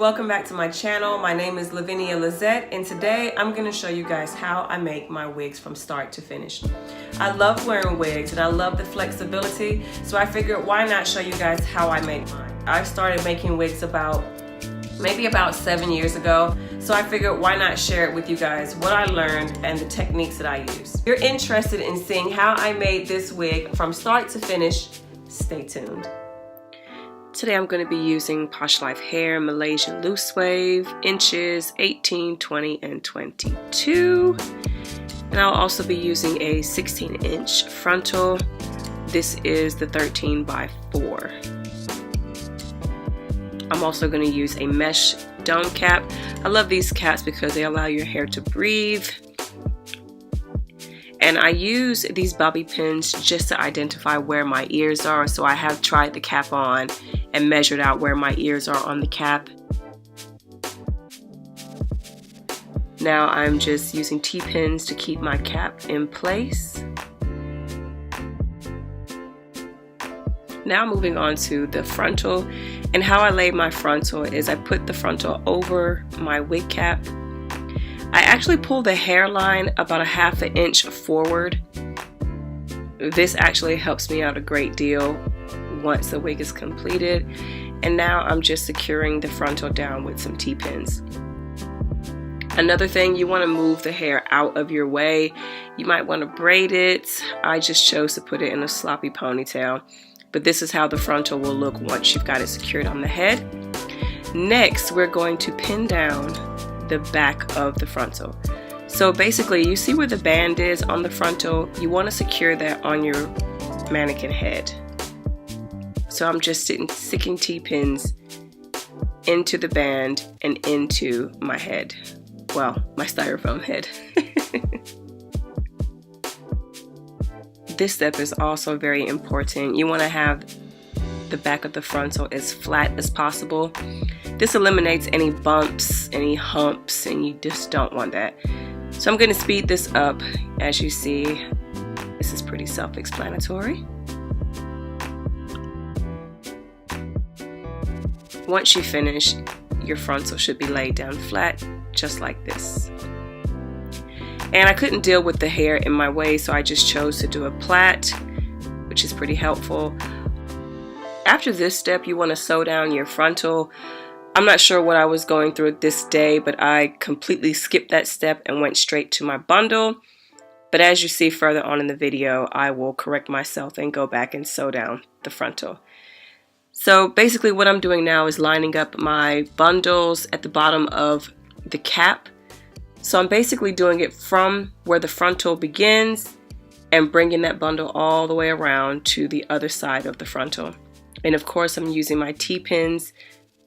welcome back to my channel. My name is Lavinia Lisette, and today I'm going to show you guys how I make my wigs from start to finish. I love wearing wigs and I love the flexibility, so I figured why not show you guys how I make mine. I started making wigs maybe about 7 years ago, so I figured why not share it with you guys, what I learned and the techniques that I use. If you're interested in seeing how I made this wig from start to finish, stay tuned. Today I'm going to be using Poshlife Malaysian LOOSEWAVE inches 18, 20, and 22. And I'll also be using a 16-inch frontal. This is the 13 by 4. I'm also going to use a mesh dome cap. I love these caps because they allow your hair to breathe. And I use these bobby pins just to identify where my ears are. So I have tried the cap on and measured out where my ears are on the cap. Now I'm just using T-pins to keep my cap in place. Now moving on to the frontal, and how I lay my frontal is I put the frontal over my wig cap. I actually pull the hairline about a ½ an inch forward. This actually helps me out a great deal once the wig is completed. And now I'm just securing the frontal down with some T-pins. Another thing, you want to move the hair out of your way. You might want to braid it. I just chose to put it in a sloppy ponytail. But this is how the frontal will look once you've got it secured on the head. Next, we're going to pin down the back of the frontal. So basically, you see where the band is on the frontal, you want to secure that on your mannequin head. So I'm just sticking T-pins into the band and into my head. Well, my styrofoam head. This step is also very important. You want to have the back of the frontal as flat as possible. This eliminates any bumps, any humps, and you just don't want that. So I'm going to speed this up. As you see, this is pretty self-explanatory. Once you finish, your frontal should be laid down flat, just like this. And I couldn't deal with the hair in my way, so I just chose to do a plait, which is pretty helpful. After this step, you want to sew down your frontal. I'm not sure what I was going through this day, but I completely skipped that step and went straight to my bundle. But as you see further on in the video, I will correct myself and go back and sew down the frontal. So basically what I'm doing now is lining up my bundles at the bottom of the cap. So I'm basically doing it from where the frontal begins and bringing that bundle all the way around to the other side of the frontal. And of course, I'm using my T-pins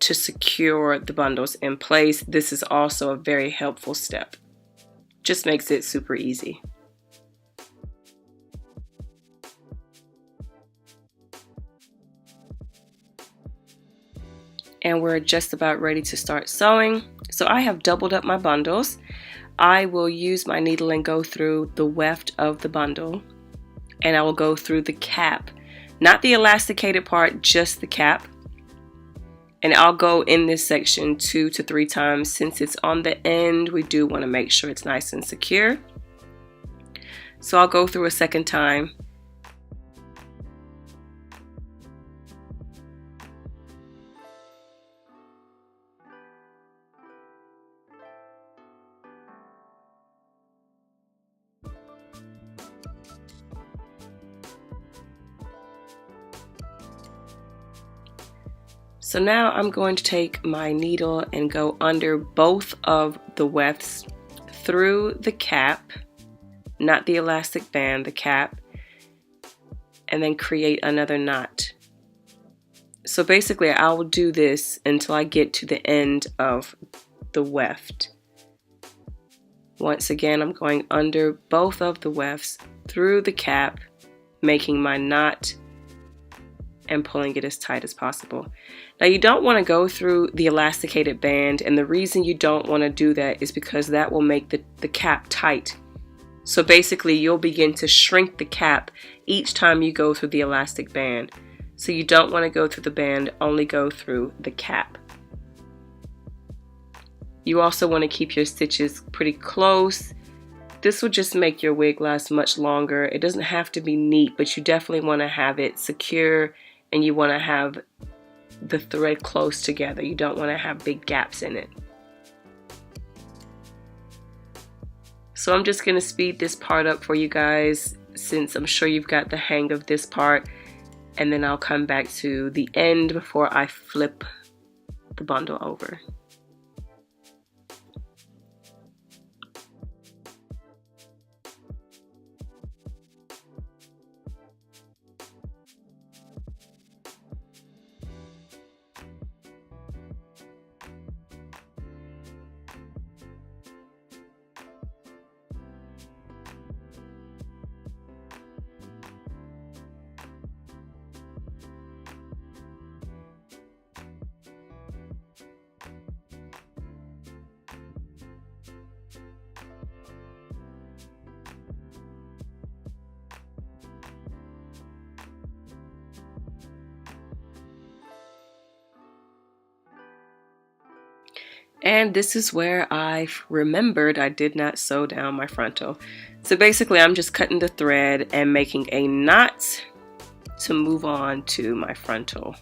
to secure the bundles in place. This is also a very helpful step. Just makes it super easy. And we're just about ready to start sewing. So I have doubled up my bundles. I will use my needle and go through the weft of the bundle, and I will go through the cap, not the elasticated part, just the cap. And I'll go in this section 2 to 3 times. Since it's on the end, we do want to make sure it's nice and secure. So I'll go through a second time. So now I'm going to take my needle and go under both of the wefts through the cap, not the elastic band, the cap, and then create another knot. So basically I will do this until I get to the end of the weft. Once again, I'm going under both of the wefts through the cap, making my knot and pulling it as tight as possible. Now you don't want to go through the elasticated band, and the reason you don't want to do that is because that will make the cap tight. So basically you'll begin to shrink the cap each time you go through the elastic band. So you don't want to go through the band, only go through the cap. You also want to keep your stitches pretty close. This will just make your wig last much longer. It doesn't have to be neat, but you definitely want to have it secure, and you want to have the thread close together. You don't want to have big gaps in it. So I'm just going to speed this part up for you guys, since I'm sure you've got the hang of this part, and then I'll come back to the end before I flip the bundle over. And this is where I remembered I did not sew down my frontal. So basically I'm just cutting the thread and making a knot to move on to my frontal.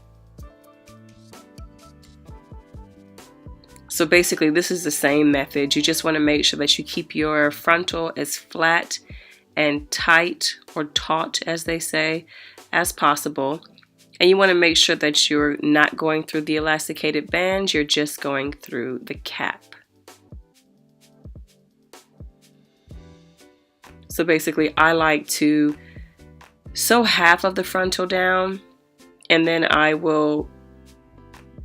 So basically this is the same method. You just want to make sure that you keep your frontal as flat and tight, or taut as they say, as possible. And you want to make sure that you're not going through the elasticated bands, you're just going through the cap. So basically I like to sew half of the frontal down, and then I will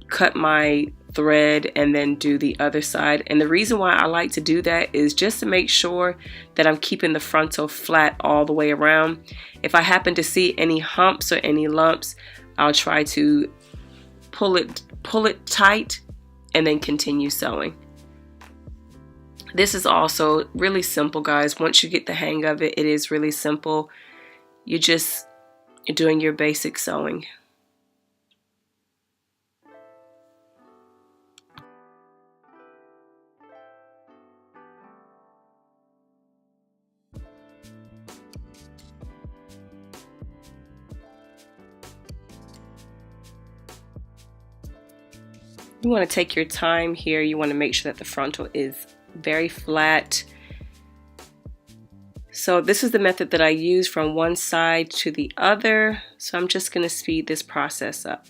cut my thread and then do the other side. And the reason why I like to do that is just to make sure that I'm keeping the frontal flat all the way around. If I happen to see any humps or any lumps, I'll try to pull it tight and then continue sewing. This is also really simple, guys. Once you get the hang of it, it is really simple. You're doing your basic sewing. You want to take your time here. You want to make sure that the frontal is very flat. So this is the method that I use from one side to the other. So I'm just going to speed this process up.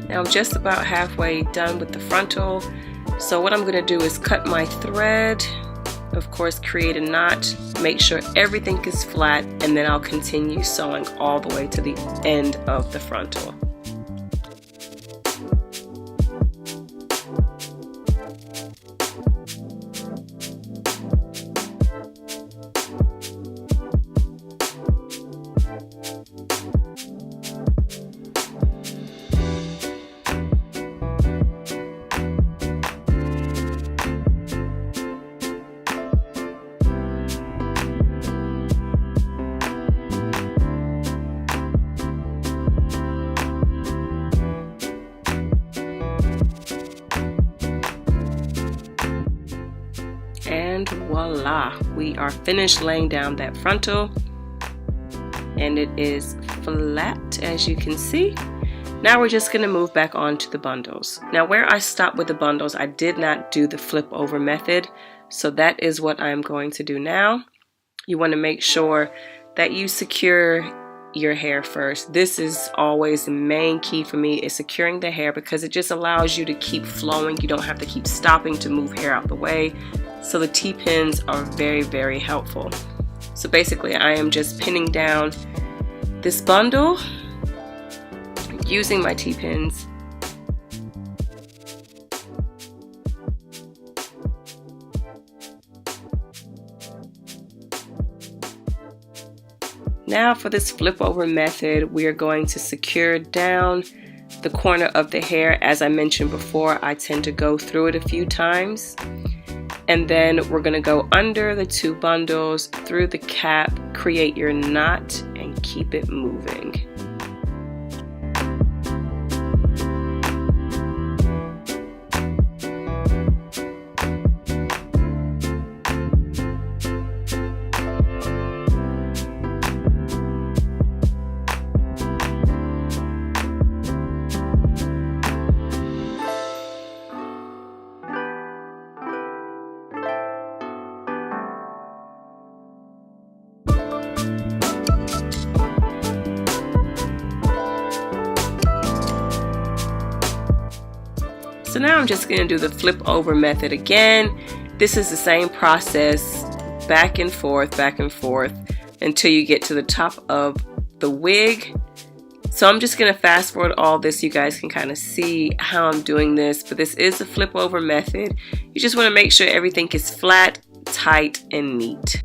Now I'm just about halfway done with the frontal. So what I'm going to do is cut my thread, of course create a knot, make sure everything is flat, and then I'll continue sewing all the way to the end of the frontal. And voila, we are finished laying down that frontal, and it is flat as you can see. Now we're just going to move back on to the bundles. Now where I stopped with the bundles, I did not do the flip over method, so that is what I'm going to do now. You want to make sure that you secure your hair first. This is always the main key for me, is securing the hair, because it just allows you to keep flowing. You don't have to keep stopping to move hair out the way. So the T-pins are very, very helpful. So basically I am just pinning down this bundle using my T-pins. Now for this flip over method, we are going to secure down the corner of the hair. As I mentioned before, I tend to go through it a few times. And then we're going to go under the two bundles, through the cap, create your knot, and keep it moving. So now I'm just going to do the flip over method again. This is the same process, back and forth until you get to the top of the wig. So I'm just going to fast forward all this. You guys can kind of see how I'm doing this, but this is the flip over method. You just want to make sure everything is flat, tight, and neat.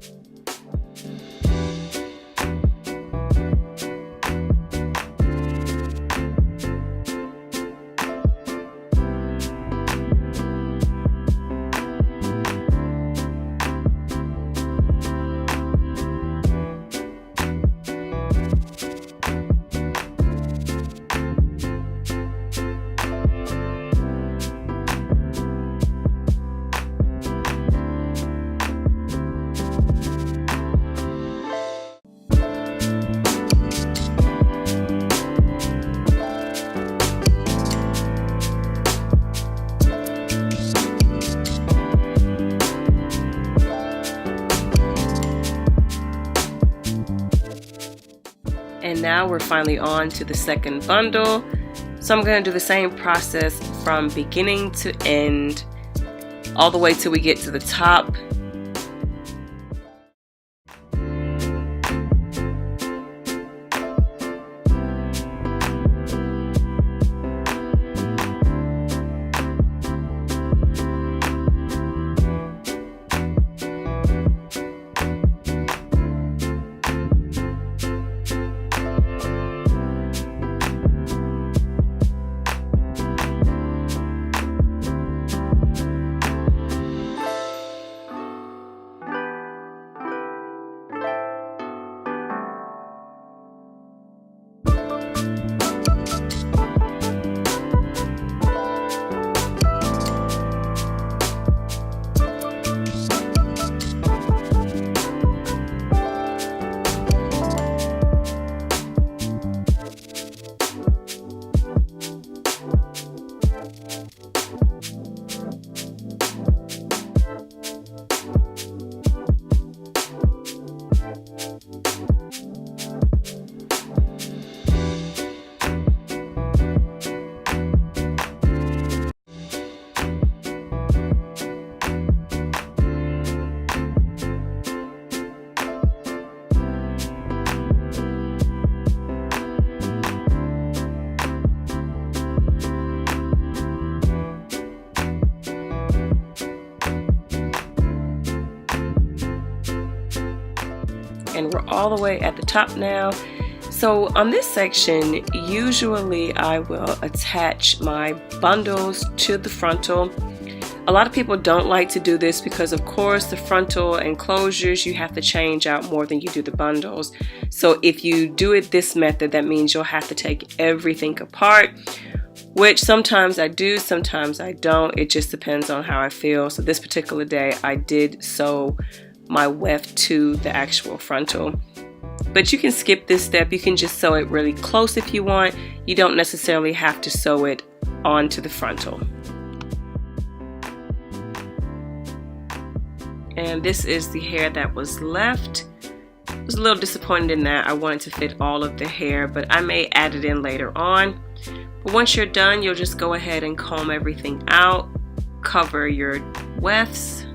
And now we're finally on to the second bundle. So I'm going to do the same process from beginning to end, all the way till we get to the top. And we're all the way at the top now. So on this section, usually I will attach my bundles to the frontal. A lot of people don't like to do this because, of course, the frontal enclosures, you have to change out more than you do the bundles. So if you do it this method, that means you'll have to take everything apart, which sometimes I do, sometimes I don't. It just depends on how I feel. So this particular day, I did sew my weft to the actual frontal. But you can skip this step. You can just sew it really close if you want. You don't necessarily have to sew it onto the frontal. And this is the hair that was left. was a little disappointed in that. I wanted to fit all of the hair, but I may add it in later on. But once you're done, you'll just go ahead and comb everything out, cover your wefts.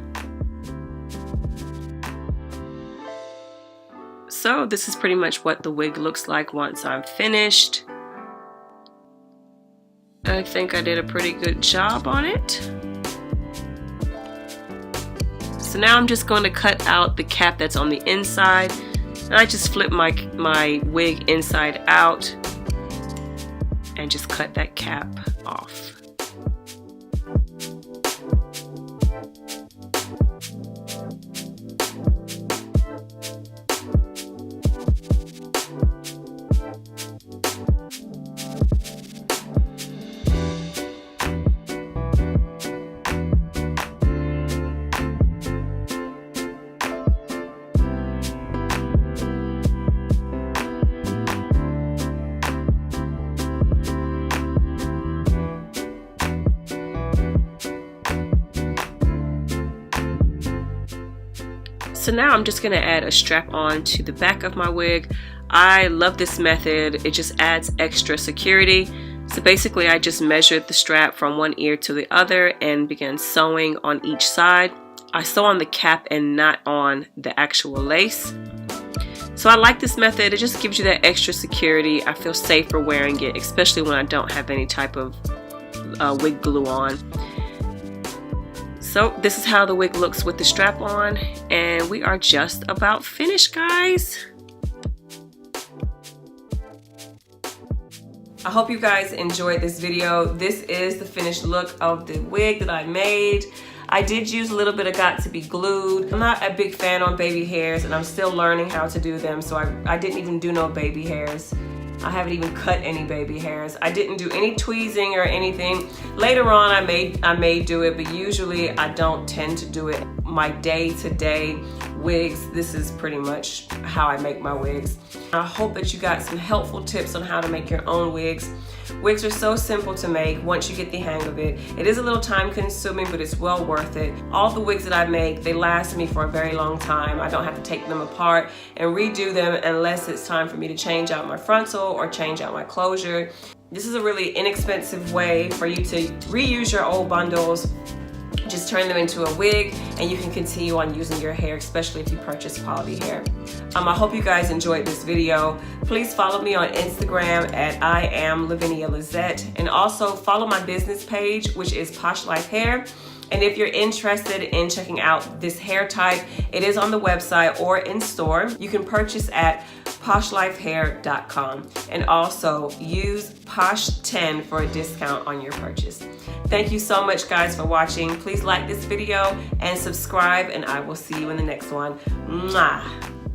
So this is pretty much what the wig looks like once I'm finished. I think I did a pretty good job on it. So now I'm just going to cut out the cap that's on the inside. And I just flip my wig inside out and just cut that cap off. So now I'm just going to add a strap on to the back of my wig. I love this method. It just adds extra security. So basically I just measured the strap from one ear to the other and began sewing on each side. I sew on the cap and not on the actual lace. So I like this method. It just gives you that extra security. I feel safer wearing it, especially when I don't have any type of wig glue on. So this is how the wig looks with the strap on, and we are just about finished, guys. I hope you guys enjoyed this video. This is the finished look of the wig that I made. I did use a little bit of got to be glued. I'm not a big fan on baby hairs, and I'm still learning how to do them, so I didn't even do no baby hairs. I haven't even cut any baby hairs. I didn't do any tweezing or anything. Later on I may do it, but usually I don't tend to do it. My day-to-day wigs, this is pretty much how I make my wigs. I hope that you got some helpful tips on how to make your own wigs. Wigs are so simple to make once you get the hang of it. It is a little time consuming, but it's well worth it. All the wigs that I make, they last me for a very long time. I don't have to take them apart and redo them unless it's time for me to change out my frontal or change out my closure. This is a really inexpensive way for you to reuse your old bundles. Just turn them into a wig and you can continue on using your hair, especially if you purchase quality hair. I hope you guys enjoyed this video. Please follow me on Instagram at IAMLAVINIALISETTE, and also follow my business page, which is POSHLIFEHAIR. And if you're interested in checking out this hair type, it is on the website or in store. You can purchase at POSHLIFEHAIR.com, and also use POSH10 for a discount on your purchase. Thank you so much, guys, for watching. Please like this video and subscribe, and I will see you in the next one. Mwah.